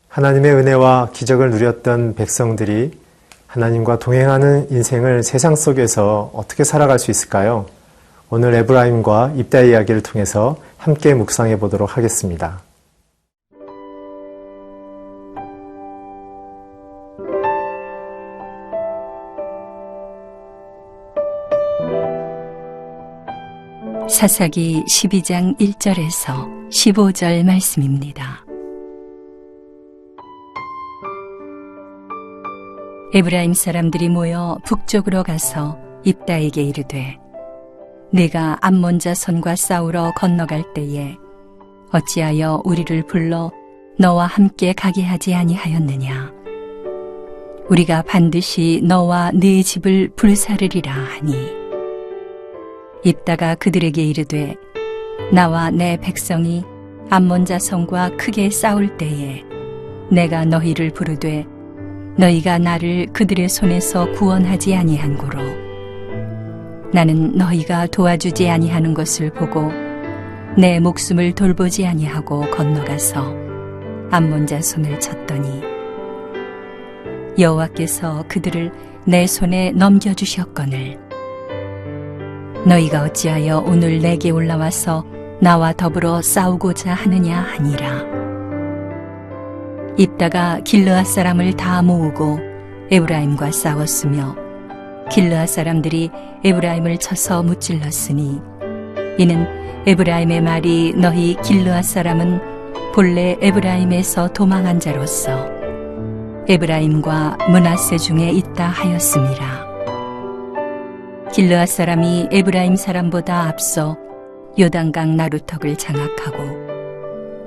하나님의 은혜와 기적을 누렸던 백성들이 하나님과 동행하는 인생을 세상 속에서 어떻게 살아갈 수 있을까요? 오늘 에브라임과 입다의 이야기를 통해서 함께 묵상해 보도록 하겠습니다. 사사기 12장 1절에서 15절 말씀입니다. 에브라임 사람들이 모여 북쪽으로 가서 입다에게 이르되 네가 암몬 자손과 싸우러 건너갈 때에 어찌하여 우리를 불러 너와 함께 가게 하지 아니하였느냐. 우리가 반드시 너와 네 집을 불사르리라 하니 입다가 그들에게 이르되 나와 내 백성이 암몬 자손과 크게 싸울 때에 내가 너희를 부르되 너희가 나를 그들의 손에서 구원하지 아니한 고로 나는 너희가 도와주지 아니하는 것을 보고 내 목숨을 돌보지 아니하고 건너가서 암몬 자손을 쳤더니 여호와께서 그들을 내 손에 넘겨주셨거늘 너희가 어찌하여 오늘 내게 올라와서 나와 더불어 싸우고자 하느냐 하니라. 입다가 길르앗 사람을 다 모으고 에브라임과 싸웠으며 길르앗 사람들이 에브라임을 쳐서 무찔렀으니 이는 에브라임의 말이 너희 길르앗 사람은 본래 에브라임에서 도망한 자로서 에브라임과 므낫세 중에 있다 하였음이라. 길르앗 사람이 에브라임 사람보다 앞서 요단강 나루턱을 장악하고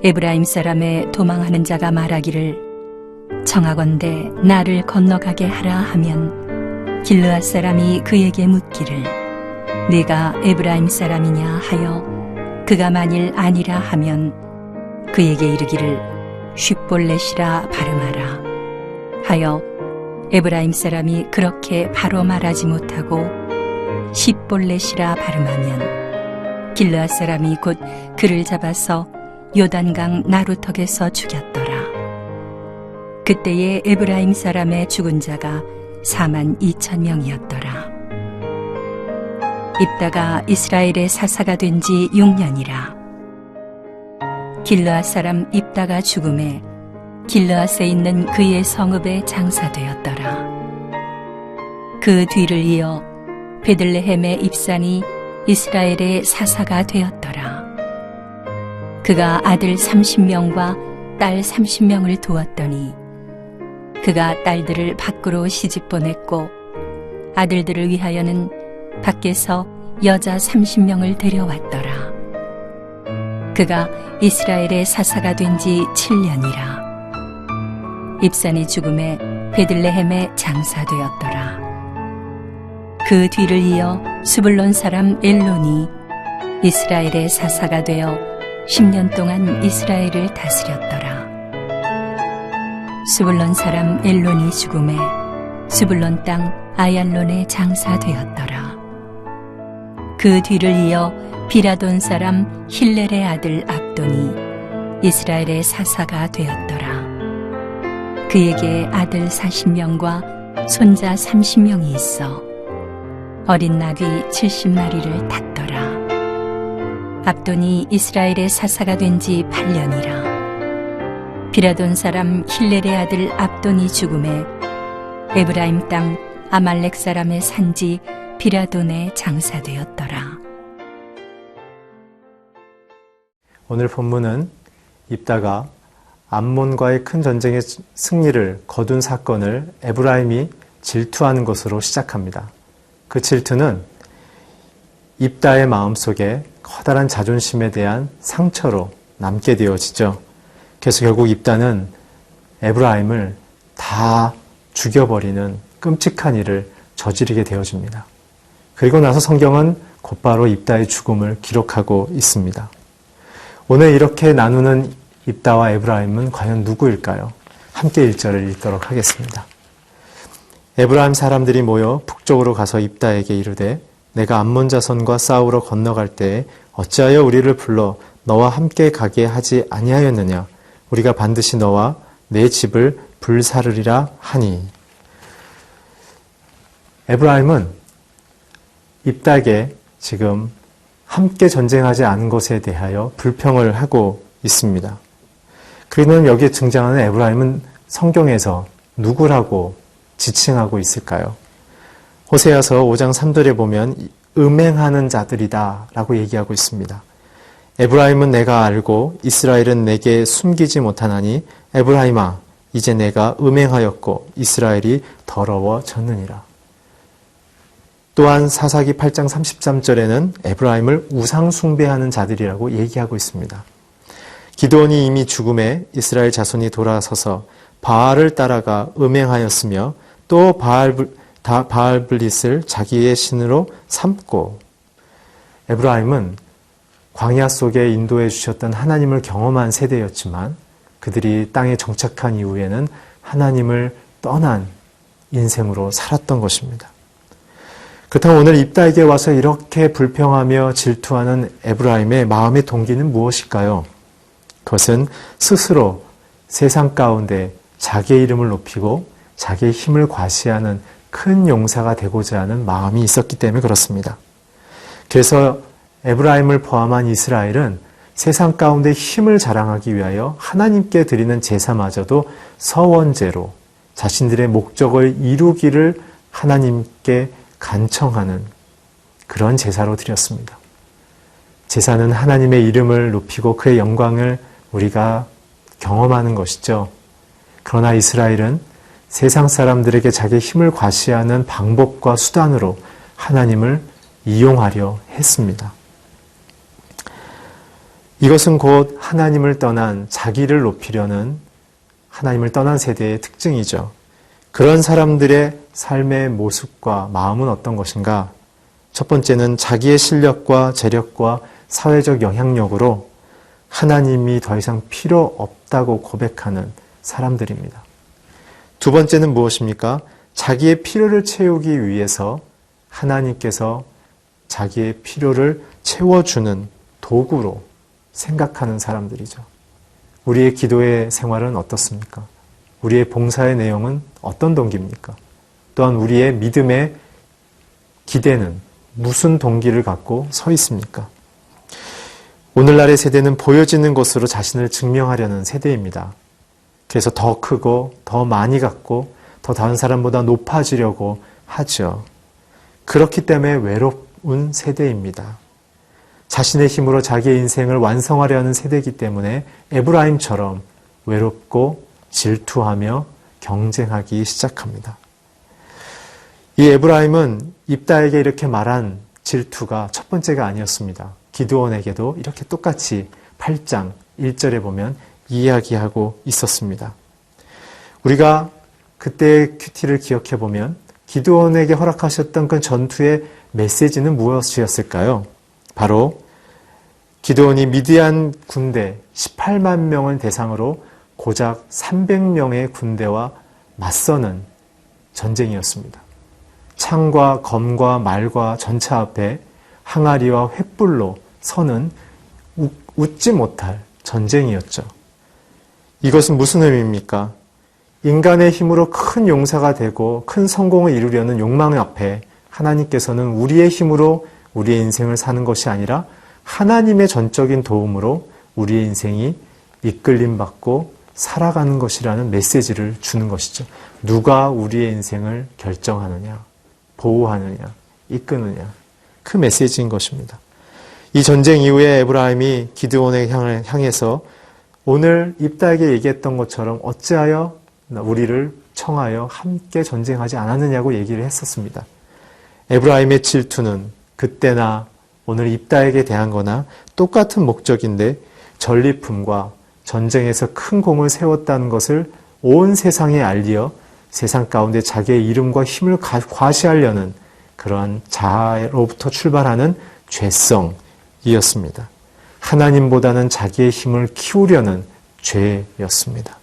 에브라임 사람의 도망하는 자가 말하기를 청하건대 나를 건너가게 하라 하면 길르앗 사람이 그에게 묻기를 네가 에브라임 사람이냐 하여 그가 만일 아니라 하면 그에게 이르기를 쉿볼렛이라 발음하라 하여 에브라임 사람이 그렇게 바로 말하지 못하고 십볼렛이라 발음하면 길르앗 사람이 곧 그를 잡아서 요단강 나루턱에서 죽였더라. 그때에 에브라임 사람의 죽은 자가 42,000명이었더라. 입다가 이스라엘의 사사가 된 지 6년이라. 길르앗 사람 입다가 죽음에 길르앗에 있는 그의 성읍에 장사되었더라. 그 뒤를 이어 베들레헴의 입산이 이스라엘의 사사가 되었더라. 그가 아들 30명과 딸 30명을 두었더니 그가 딸들을 밖으로 시집 보냈고 아들들을 위하여는 밖에서 여자 30명을 데려왔더라. 그가 이스라엘의 사사가 된 지 7년이라. 입산이 죽음에 베들레헴에 장사되었더라. 그 뒤를 이어 스불론 사람 엘론이 이스라엘의 사사가 되어 10년 동안 이스라엘을 다스렸더라. 스불론 사람 엘론이 죽음에 스불론 땅 아얄론에 장사되었더라. 그 뒤를 이어 비라돈 사람 힐렐의 아들 압돈이 이스라엘의 사사가 되었더라. 그에게 아들 40명과 손자 30명이 있어 어린 나귀 70마리를 탔더라. 압돈이 이스라엘의 사사가 된 지 8년이라. 비라돈 사람 힐렐의 아들 압돈이 죽음에 에브라임 땅 아말렉 사람의 산지 비라돈에 장사되었더라. 오늘 본문은 입다가 암몬과의 큰 전쟁의 승리를 거둔 사건을 에브라임이 질투하는 것으로 시작합니다. 그 질투는 입다의 마음속에 커다란 자존심에 대한 상처로 남게 되어지죠. 그래서 결국 입다는 에브라임을 다 죽여버리는 끔찍한 일을 저지르게 되어집니다. 그리고 나서 성경은 곧바로 입다의 죽음을 기록하고 있습니다. 오늘 이렇게 나누는 입다와 에브라임은 과연 누구일까요? 함께 1절을 읽도록 하겠습니다. 에브라임 사람들이 모여 북쪽으로 가서 입다에게 이르되 내가 암몬 자손과 싸우러 건너갈 때에 어찌하여 우리를 불러 너와 함께 가게 하지 아니하였느냐? 우리가 반드시 너와 내 집을 불사르리라 하니. 에브라임은 입다에게 지금 함께 전쟁하지 않은 것에 대하여 불평을 하고 있습니다. 그러면 여기에 등장하는 에브라임은 성경에서 누구라고 지칭하고 있을까요? 호세아서 5장 3절에 보면 음행하는 자들이다 라고 얘기하고 있습니다. 에브라임은 내가 알고 이스라엘은 내게 숨기지 못하나니 에브라임아 이제 내가 음행하였고 이스라엘이 더러워졌느니라. 또한 사사기 8장 33절에는 에브라임을 우상 숭배하는 자들이라고 얘기하고 있습니다. 기드온이 이미 죽음에 이스라엘 자손이 돌아서서 바알을 따라가 음행하였으며 또 바알블릿을 자기의 신으로 삼고. 에브라임은 광야 속에 인도해 주셨던 하나님을 경험한 세대였지만 그들이 땅에 정착한 이후에는 하나님을 떠난 인생으로 살았던 것입니다. 그렇다면 오늘 입다에게 와서 이렇게 불평하며 질투하는 에브라임의 마음의 동기는 무엇일까요? 그것은 스스로 세상 가운데 자기의 이름을 높이고 자기의 힘을 과시하는 큰 용사가 되고자 하는 마음이 있었기 때문에 그렇습니다. 그래서 에브라임을 포함한 이스라엘은 세상 가운데 힘을 자랑하기 위하여 하나님께 드리는 제사마저도 서원제로 자신들의 목적을 이루기를 하나님께 간청하는 그런 제사로 드렸습니다. 제사는 하나님의 이름을 높이고 그의 영광을 우리가 경험하는 것이죠. 그러나 이스라엘은 세상 사람들에게 자기의 힘을 과시하는 방법과 수단으로 하나님을 이용하려 했습니다. 이것은 곧 하나님을 떠난 자기를 높이려는 하나님을 떠난 세대의 특징이죠. 그런 사람들의 삶의 모습과 마음은 어떤 것인가? 첫 번째는 자기의 실력과 재력과 사회적 영향력으로 하나님이 더 이상 필요 없다고 고백하는 사람들입니다. 두 번째는 무엇입니까? 자기의 필요를 채우기 위해서 하나님께서 자기의 필요를 채워주는 도구로 생각하는 사람들이죠. 우리의 기도의 생활은 어떻습니까? 우리의 봉사의 내용은 어떤 동기입니까? 또한 우리의 믿음의 기대는 무슨 동기를 갖고 서 있습니까? 오늘날의 세대는 보여지는 것으로 자신을 증명하려는 세대입니다. 그래서 더 크고 더 많이 갖고 더 다른 사람보다 높아지려고 하죠. 그렇기 때문에 외로운 세대입니다. 자신의 힘으로 자기의 인생을 완성하려는 세대이기 때문에 에브라임처럼 외롭고 질투하며 경쟁하기 시작합니다. 이 에브라임은 입다에게 이렇게 말한 질투가 첫 번째가 아니었습니다. 기드온에게도 이렇게 똑같이 8장 1절에 보면 이야기하고 있었습니다. 우리가 그때의 큐티를 기억해 보면 기드온에게 허락하셨던 그 전투의 메시지는 무엇이었을까요? 바로 기드온이 미디안 군대 18만 명을 대상으로 고작 300명의 군대와 맞서는 전쟁이었습니다. 창과 검과 말과 전차 앞에 항아리와 횃불로 서는 웃지 못할 전쟁이었죠. 이것은 무슨 의미입니까? 인간의 힘으로 큰 용사가 되고 큰 성공을 이루려는 욕망 앞에 하나님께서는 우리의 힘으로 우리의 인생을 사는 것이 아니라 하나님의 전적인 도움으로 우리의 인생이 이끌림받고 살아가는 것이라는 메시지를 주는 것이죠. 누가 우리의 인생을 결정하느냐, 보호하느냐, 이끄느냐, 그 메시지인 것입니다. 이 전쟁 이후에 에브라임이 기드온에 향해서 오늘 입다에게 얘기했던 것처럼 어찌하여 우리를 청하여 함께 전쟁하지 않았느냐고 얘기를 했었습니다. 에브라임의 질투는 그때나 오늘 입다에게 대한 거나 똑같은 목적인데 전리품과 전쟁에서 큰 공을 세웠다는 것을 온 세상에 알리어 세상 가운데 자기의 이름과 힘을 과시하려는 그러한 자아로부터 출발하는 죄성이었습니다. 하나님보다는 자기의 힘을 키우려는 죄였습니다.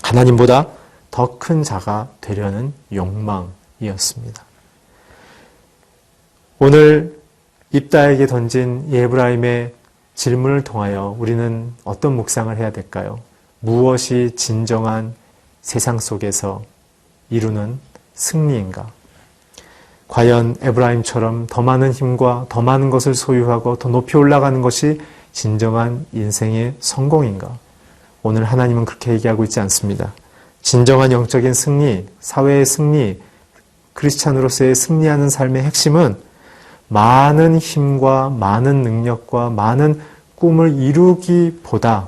하나님보다 더 큰 자가 되려는 욕망이었습니다. 오늘 입다에게 던진 이 에브라임의 질문을 통하여 우리는 어떤 묵상을 해야 될까요? 무엇이 진정한 세상 속에서 이루는 승리인가? 과연 에브라임처럼 더 많은 힘과 더 많은 것을 소유하고 더 높이 올라가는 것이 진정한 인생의 성공인가? 오늘 하나님은 그렇게 얘기하고 있지 않습니다. 진정한 영적인 승리, 사회의 승리, 크리스찬으로서의 승리하는 삶의 핵심은 많은 힘과 많은 능력과 많은 꿈을 이루기보다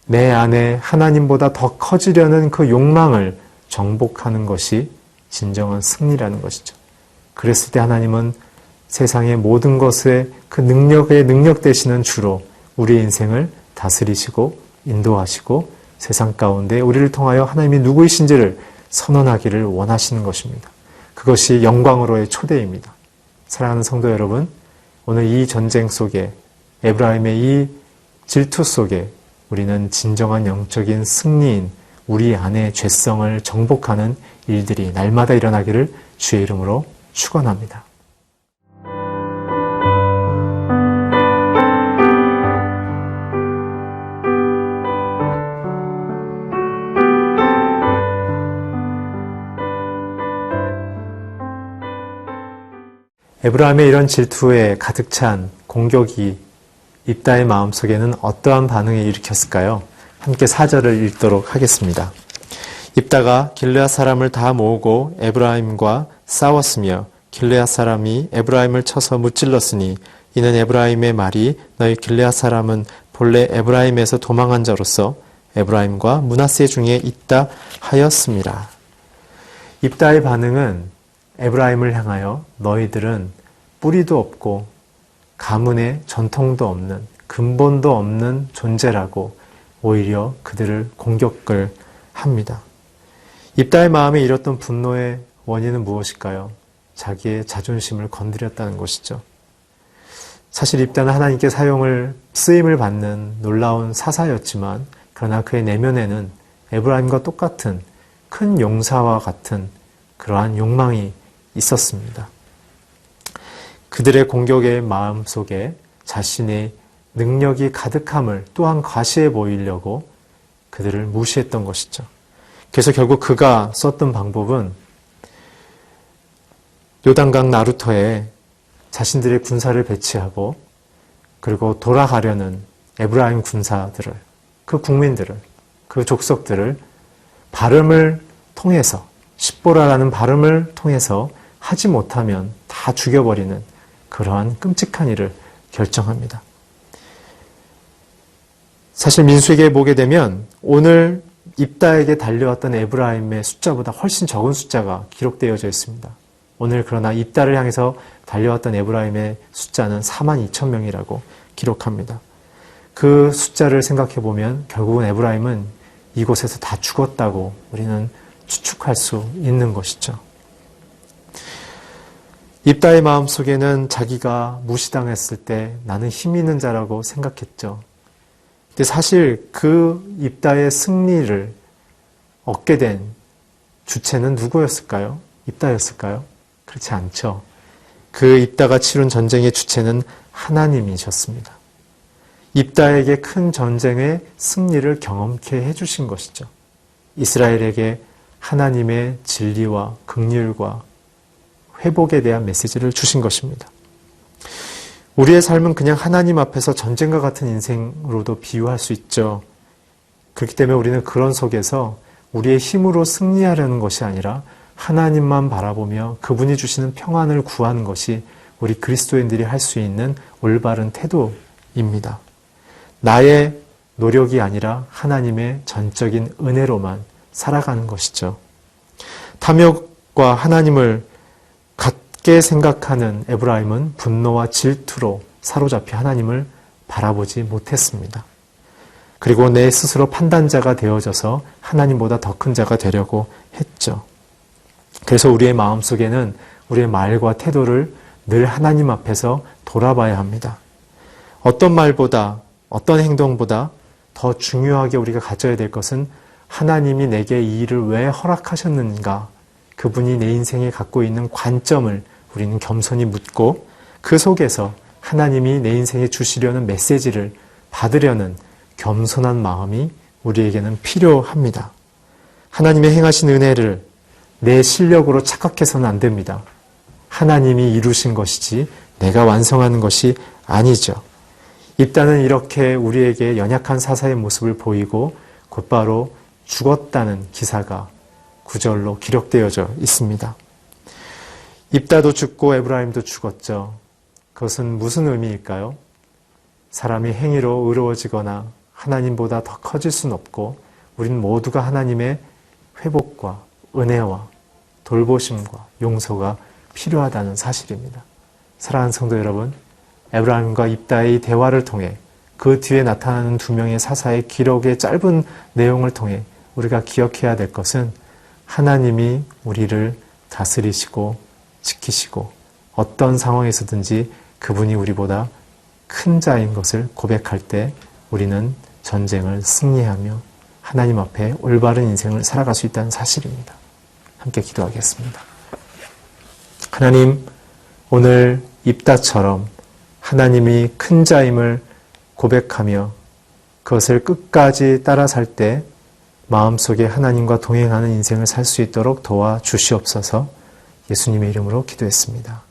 내 안에 하나님보다 더 커지려는 그 욕망을 정복하는 것이 진정한 승리라는 것이죠. 그랬을 때 하나님은 세상의 모든 것에 그 능력의 능력 되시는 주로 우리의 인생을 다스리시고 인도하시고 세상 가운데 우리를 통하여 하나님이 누구이신지를 선언하기를 원하시는 것입니다. 그것이 영광으로의 초대입니다. 사랑하는 성도 여러분, 오늘 이 전쟁 속에 에브라임의 이 질투 속에 우리는 진정한 영적인 승리인 우리 안의 죄성을 정복하는 일들이 날마다 일어나기를 주의 이름으로 축원합니다. 에브라임의 이런 질투에 가득 찬 공격이 입다의 마음속에는 어떠한 반응을 일으켰을까요? 함께 4절을 읽도록 하겠습니다. 입다가 길르앗 사람을 다 모으고 에브라임과 싸웠으며 길르앗 사람이 에브라임을 쳐서 무찔렀으니 이는 에브라임의 말이 너희 길르앗 사람은 본래 에브라임에서 도망한 자로서 에브라임과 므낫세 중에 있다 하였습니다. 입다의 반응은 에브라임을 향하여 너희들은 뿌리도 없고 가문의 전통도 없는 근본도 없는 존재라고 오히려 그들을 공격을 합니다. 입다의 마음에 일었던 분노의 원인은 무엇일까요? 자기의 자존심을 건드렸다는 것이죠. 사실 입다는 하나님께 쓰임을 받는 놀라운 사사였지만 그러나 그의 내면에는 에브라임과 똑같은 큰 용사와 같은 그러한 욕망이 있었습니다. 그들의 공격의 마음 속에 자신의 능력이 가득함을 또한 과시해 보이려고 그들을 무시했던 것이죠. 그래서 결국 그가 썼던 방법은 요단강 나루터에 자신들의 군사를 배치하고 그리고 돌아가려는 에브라임 군사들을, 그 국민들을, 그 족속들을 발음을 통해서, 십보라라는 발음을 통해서 하지 못하면 다 죽여버리는 그러한 끔찍한 일을 결정합니다. 사실 민수에게 보게 되면 오늘 입다에게 달려왔던 에브라임의 숫자보다 훨씬 적은 숫자가 기록되어져 있습니다. 오늘 그러나 입다를 향해서 달려왔던 에브라임의 숫자는 42,000명이라고 기록합니다. 그 숫자를 생각해 보면 결국은 에브라임은 이곳에서 다 죽었다고 우리는 추측할 수 있는 것이죠. 입다의 마음속에는 자기가 무시당했을 때 나는 힘 있는 자라고 생각했죠. 근데 사실 그 입다의 승리를 얻게 된 주체는 누구였을까요? 입다였을까요? 그렇지 않죠. 그 입다가 치룬 전쟁의 주체는 하나님이셨습니다. 입다에게 큰 전쟁의 승리를 경험케 해주신 것이죠. 이스라엘에게 하나님의 진리와 긍휼과 회복에 대한 메시지를 주신 것입니다. 우리의 삶은 그냥 하나님 앞에서 전쟁과 같은 인생으로도 비유할 수 있죠. 그렇기 때문에 우리는 그런 속에서 우리의 힘으로 승리하려는 것이 아니라 하나님만 바라보며 그분이 주시는 평안을 구하는 것이 우리 그리스도인들이 할 수 있는 올바른 태도입니다. 나의 노력이 아니라 하나님의 전적인 은혜로만 살아가는 것이죠. 탐욕과 하나님을 같게 생각하는 에브라임은 분노와 질투로 사로잡혀 하나님을 바라보지 못했습니다. 그리고 내 스스로 판단자가 되어져서 하나님보다 더 큰 자가 되려고 했죠. 그래서 우리의 마음속에는 우리의 말과 태도를 늘 하나님 앞에서 돌아봐야 합니다. 어떤 말보다, 어떤 행동보다 더 중요하게 우리가 가져야 될 것은 하나님이 내게 이 일을 왜 허락하셨는가, 그분이 내 인생에 갖고 있는 관점을 우리는 겸손히 묻고 그 속에서 하나님이 내 인생에 주시려는 메시지를 받으려는 겸손한 마음이 우리에게는 필요합니다. 하나님의 행하신 은혜를 내 실력으로 착각해서는 안 됩니다. 하나님이 이루신 것이지 내가 완성하는 것이 아니죠. 입다는 이렇게 우리에게 연약한 사사의 모습을 보이고 곧바로 죽었다는 기사가 9절로 기록되어져 있습니다. 입다도 죽고 에브라임도 죽었죠. 그것은 무슨 의미일까요? 사람이 행위로 의로워지거나 하나님보다 더 커질 수는 없고 우리는 모두가 하나님의 회복과 은혜와 돌보심과 용서가 필요하다는 사실입니다. 사랑하는 성도 여러분, 에브라임과 입다의 대화를 통해 그 뒤에 나타나는 두 명의 사사의 기록의 짧은 내용을 통해 우리가 기억해야 될 것은 하나님이 우리를 다스리시고 지키시고 어떤 상황에서든지 그분이 우리보다 큰 자인 것을 고백할 때 우리는 전쟁을 승리하며 하나님 앞에 올바른 인생을 살아갈 수 있다는 사실입니다. 함께 기도하겠습니다. 하나님, 오늘 입다처럼 하나님이 큰 자임을 고백하며 그것을 끝까지 따라 살 때 마음속에 하나님과 동행하는 인생을 살 수 있도록 도와주시옵소서. 예수님의 이름으로 기도했습니다.